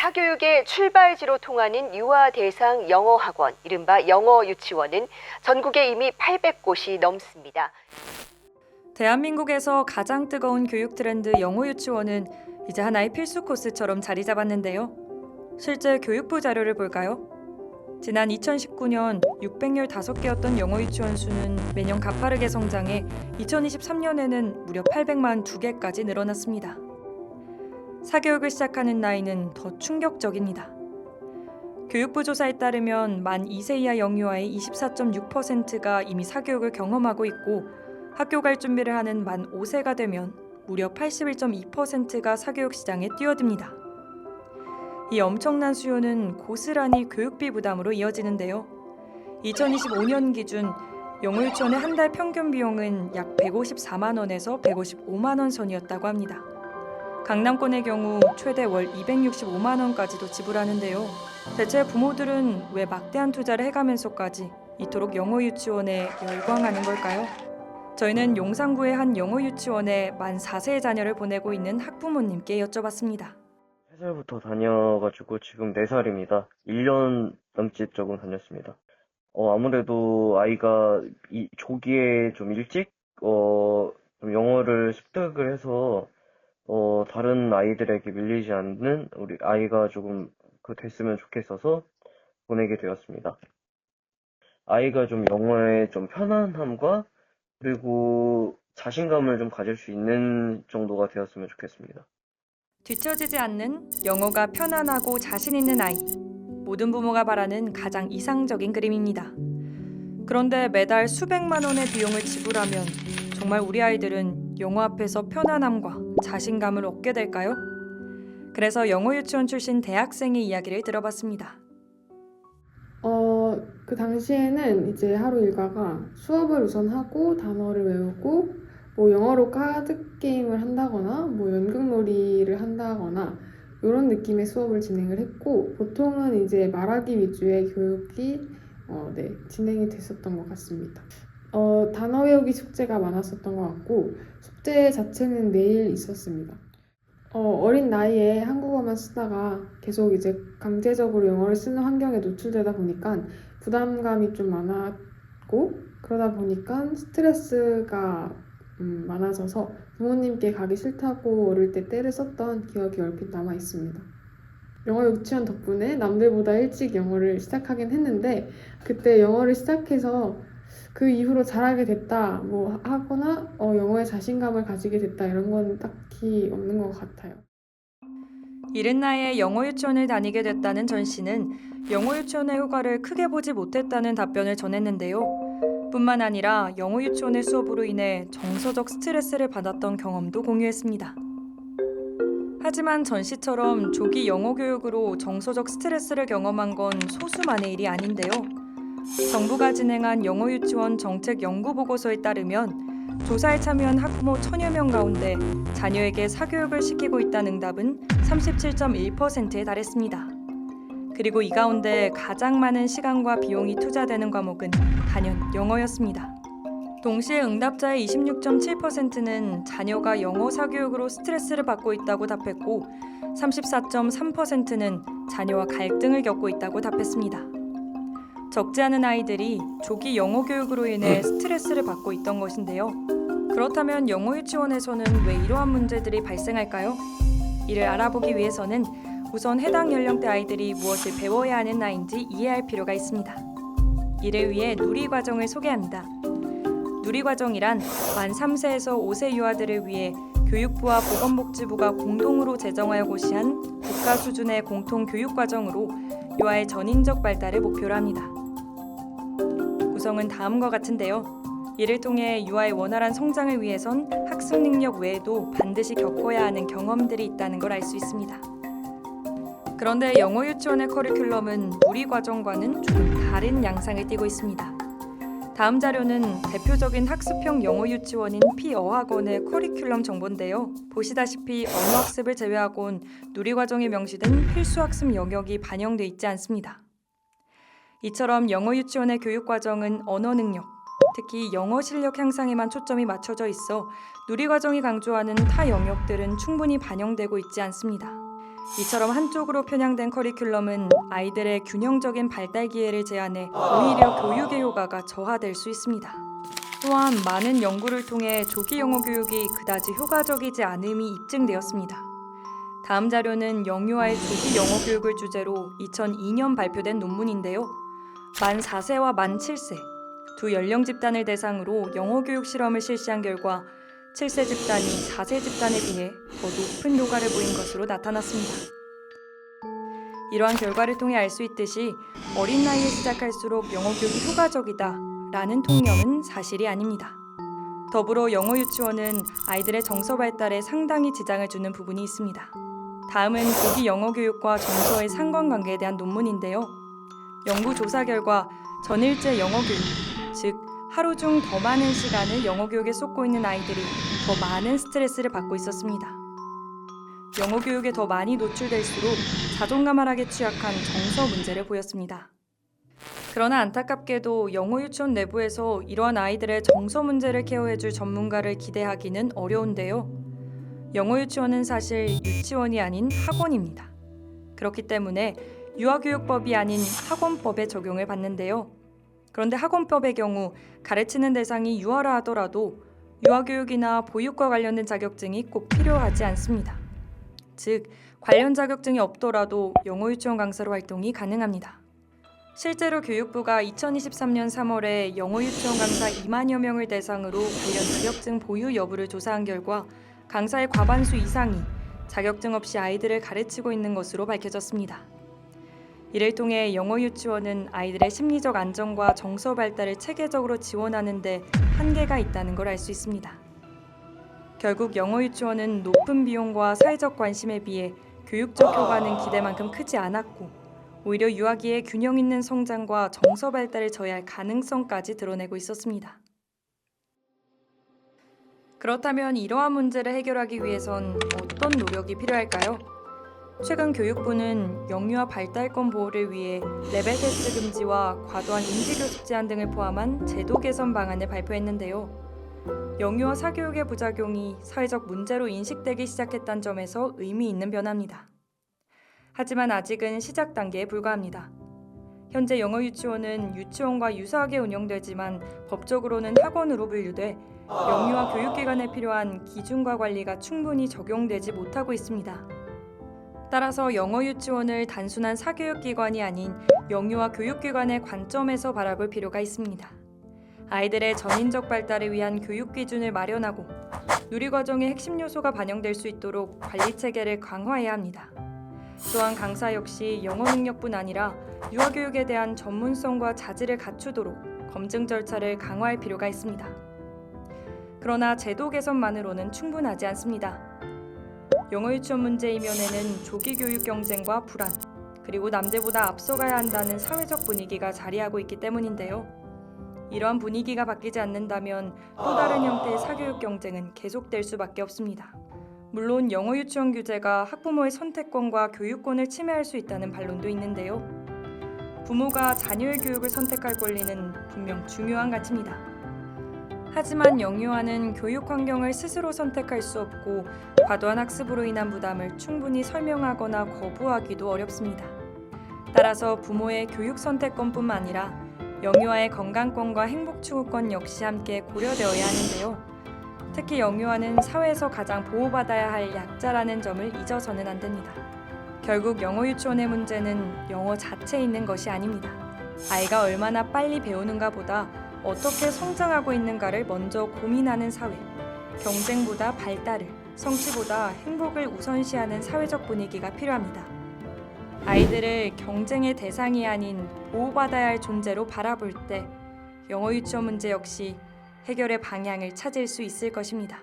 사교육의 출발지로 통하는 유아 대상 영어 학원, 이른바 영어 유치원은 전국에 이미 800곳이 넘습니다. 대한민국에서 가장 뜨거운 교육 트렌드 영어 유치원은 이제 하나의 필수 코스처럼 자리 잡았는데요. 실제 교육부 자료를 볼까요? 지난 2019년 615개였던 영어 유치원 수는 매년 가파르게 성장해 2023년에는 무려 800만 2개까지 늘어났습니다. 사교육을 시작하는 나이는 더 충격적입니다. 교육부 조사에 따르면 만 2세 이하 영유아의 24.6%가 이미 사교육을 경험하고 있고 학교 갈 준비를 하는 만 5세가 되면 무려 81.2%가 사교육 시장에 뛰어듭니다. 이 엄청난 수요는 고스란히 교육비 부담으로 이어지는데요. 2025년 기준 영어 유치원의 한 달 평균 비용은 약 154만 원에서 155만 원 선이었다고 합니다. 강남권의 경우 최대 월 265만 원까지도 지불하는데요. 대체 부모들은 왜 막대한 투자를 해가면서까지 이토록 영어 유치원에 열광하는 걸까요? 저희는 용산구의 한 영어 유치원에 만 4세의 자녀를 보내고 있는 학부모님께 여쭤봤습니다. 3살부터 다녀가지고 지금 4살입니다. 1년 넘짓 조금 다녔습니다. 아무래도 아이가 조기에 좀 일찍 좀 영어를 습득을 해서 다른 아이들에게 밀리지 않는 우리 아이가 조금 됐으면 좋겠어서 보내게 되었습니다. 아이가 좀 영어에 좀 편안함과 그리고 자신감을 좀 가질 수 있는 정도가 되었으면 좋겠습니다. 뒤처지지 않는 영어가 편안하고 자신 있는 아이. 모든 부모가 바라는 가장 이상적인 그림입니다. 그런데 매달 수백만 원의 비용을 지불하면 정말 우리 아이들은 영어 앞에서 편안함과 자신감을 얻게 될까요? 그래서 영어 유치원 출신 대학생의 이야기를 들어봤습니다. 그 당시에는 이제 하루 일과가 수업을 우선 하고 단어를 외우고 뭐 영어로 카드 게임을 한다거나 뭐 연극놀이를 한다거나 이런 느낌의 수업을 진행을 했고 보통은 이제 말하기 위주의 교육이 진행이 됐었던 것 같습니다. 단어 외우기 숙제가 많았었던 것 같고 숙제 자체는 매일 있었습니다. 어린 나이에 한국어만 쓰다가 계속 이제 강제적으로 영어를 쓰는 환경에 노출되다 보니까 부담감이 좀 많았고 그러다 보니까 스트레스가 많아져서 부모님께 가기 싫다고 어릴 때 떼를 썼던 기억이 얼핏 남아 있습니다. 영어 유치원 덕분에 남들보다 일찍 영어를 시작하긴 했는데 그때 영어를 시작해서 그 이후로 잘하게 됐다 뭐 하거나 영어에 자신감을 가지게 됐다 이런 건 딱히 없는 것 같아요. 이른 나이에 영어 유치원을 다니게 됐다는 전 씨는 영어 유치원의 효과를 크게 보지 못했다는 답변을 전했는데요. 뿐만 아니라 영어 유치원의 수업으로 인해 정서적 스트레스를 받았던 경험도 공유했습니다. 하지만 전 씨처럼 조기 영어 교육으로 정서적 스트레스를 경험한 건 소수만의 일이 아닌데요. 정부가 진행한 영어 유치원 정책 연구 보고서에 따르면 조사에 참여한 학부모 1000여 명 가운데 자녀에게 사교육을 시키고 있다는 응답은 37.1%에 달했습니다. 그리고 이 가운데 가장 많은 시간과 비용이 투자되는 과목은 단연 영어였습니다. 동시에 응답자의 26.7%는 자녀가 영어 사교육으로 스트레스를 받고 있다고 답했고 34.3%는 자녀와 갈등을 겪고 있다고 답했습니다. 적지 않은 아이들이 조기 영어 교육으로 인해 스트레스를 받고 있던 것인데요. 그렇다면 영어 유치원에서는 왜 이러한 문제들이 발생할까요? 이를 알아보기 위해서는 우선 해당 연령대 아이들이 무엇을 배워야 하는 나이인지 이해할 필요가 있습니다. 이를 위해 누리과정을 소개합니다. 누리과정이란 만 3세에서 5세 유아들을 위해 교육부와 보건복지부가 공동으로 제정하여 고시한 국가 수준의 공통 교육과정으로 유아의 전인적 발달을 목표로 합니다. 구성은 다음과 같은데요. 이를 통해 유아의 원활한 성장을 위해선 학습 능력 외에도 반드시 겪어야 하는 경험들이 있다는 걸 알 수 있습니다. 그런데 영어 유치원의 커리큘럼은 누리과정과는 조금 다른 양상을 띠고 있습니다. 다음 자료는 대표적인 학습형 영어 유치원인 피어학원의 커리큘럼 정보인데요. 보시다시피 언어학습을 제외하곤 누리과정에 명시된 필수학습 영역이 반영돼 있지 않습니다. 이처럼 영어 유치원의 교육과정은 언어 능력, 특히 영어 실력 향상에만 초점이 맞춰져 있어 누리과정이 강조하는 타 영역들은 충분히 반영되고 있지 않습니다. 이처럼 한쪽으로 편향된 커리큘럼은 아이들의 균형적인 발달 기회를 제한해 오히려 교육의 효과가 저하될 수 있습니다. 또한 많은 연구를 통해 조기 영어 교육이 그다지 효과적이지 않음이 입증되었습니다. 다음 자료는 영유아의 조기 영어 교육을 주제로 2002년 발표된 논문인데요. 만 4세와 만 7세 두 연령 집단을 대상으로 영어 교육 실험을 실시한 결과 7세 집단이 4세 집단에 비해 더 높은 효과를 보인 것으로 나타났습니다. 이러한 결과를 통해 알 수 있듯이 어린 나이에 시작할수록 영어 교육이 효과적이다 라는 통념은 사실이 아닙니다. 더불어 영어 유치원은 아이들의 정서 발달에 상당히 지장을 주는 부분이 있습니다. 다음은 조기 영어 교육과 정서의 상관관계에 대한 논문인데요. 연구 조사 결과 전일제 영어 교육, 즉 하루 중 더 많은 시간을 영어 교육에 쏟고 있는 아이들이 더 많은 스트레스를 받고 있었습니다. 영어 교육에 더 많이 노출될수록 자존감 하락에 취약한 정서 문제를 보였습니다. 그러나 안타깝게도 영어 유치원 내부에서 이러한 아이들의 정서 문제를 케어해줄 전문가를 기대하기는 어려운데요. 영어 유치원은 사실 유치원이 아닌 학원입니다. 그렇기 때문에 유아교육법이 아닌 학원법에 적용을 받는데요. 그런데 학원법의 경우 가르치는 대상이 유아라 하더라도 유아교육이나 보육과 관련된 자격증이 꼭 필요하지 않습니다. 즉, 관련 자격증이 없더라도 영어 유치원 강사로 활동이 가능합니다. 실제로 교육부가 2023년 3월에 영어 유치원 강사 2만여 명을 대상으로 관련 자격증 보유 여부를 조사한 결과 강사의 과반수 이상이 자격증 없이 아이들을 가르치고 있는 것으로 밝혀졌습니다. 이를 통해 영어 유치원은 아이들의 심리적 안정과 정서 발달을 체계적으로 지원하는 데 한계가 있다는 걸 알 수 있습니다. 결국 영어 유치원은 높은 비용과 사회적 관심에 비해 교육적 효과는 기대만큼 크지 않았고 오히려 유아기의 균형 있는 성장과 정서 발달을 저해할 가능성까지 드러내고 있었습니다. 그렇다면 이러한 문제를 해결하기 위해선 어떤 노력이 필요할까요? 최근 교육부는 영유아 발달권 보호를 위해 레벨 테스트 금지와 과도한 인지교습 제한 등을 포함한 제도 개선 방안을 발표했는데요. 영유아 사교육의 부작용이 사회적 문제로 인식되기 시작했다는 점에서 의미 있는 변화입니다. 하지만 아직은 시작 단계에 불과합니다. 현재 영어 유치원은 유치원과 유사하게 운영되지만 법적으로는 학원으로 분류돼 영유아 교육기관에 필요한 기준과 관리가 충분히 적용되지 못하고 있습니다. 따라서 영어 유치원을 단순한 사교육기관이 아닌 영유아 교육기관의 관점에서 바라볼 필요가 있습니다. 아이들의 전인적 발달을 위한 교육 기준을 마련하고 누리과정의 핵심 요소가 반영될 수 있도록 관리체계를 강화해야 합니다. 또한 강사 역시 영어 능력뿐 아니라 유아교육에 대한 전문성과 자질을 갖추도록 검증 절차를 강화할 필요가 있습니다. 그러나 제도 개선만으로는 충분하지 않습니다. 영어 유치원 문제 이면에는 조기 교육 경쟁과 불안, 그리고 남들보다 앞서가야 한다는 사회적 분위기가 자리하고 있기 때문인데요. 이러한 분위기가 바뀌지 않는다면 또 다른 형태의 사교육 경쟁은 계속될 수밖에 없습니다. 물론 영어 유치원 규제가 학부모의 선택권과 교육권을 침해할 수 있다는 반론도 있는데요. 부모가 자녀의 교육을 선택할 권리는 분명 중요한 가치입니다. 하지만 영유아는 교육 환경을 스스로 선택할 수 없고 과도한 학습으로 인한 부담을 충분히 설명하거나 거부하기도 어렵습니다. 따라서 부모의 교육 선택권뿐만 아니라 영유아의 건강권과 행복 추구권 역시 함께 고려되어야 하는데요. 특히 영유아는 사회에서 가장 보호받아야 할 약자라는 점을 잊어서는 안 됩니다. 결국 영어 유치원의 문제는 영어 자체에 있는 것이 아닙니다. 아이가 얼마나 빨리 배우는가 보다 어떻게 성장하고 있는가를 먼저 고민하는 사회, 경쟁보다 발달을, 성취보다 행복을 우선시하는 사회적 분위기가 필요합니다. 아이들을 경쟁의 대상이 아닌 보호받아야 할 존재로 바라볼 때 영어 유치원 문제 역시 해결의 방향을 찾을 수 있을 것입니다.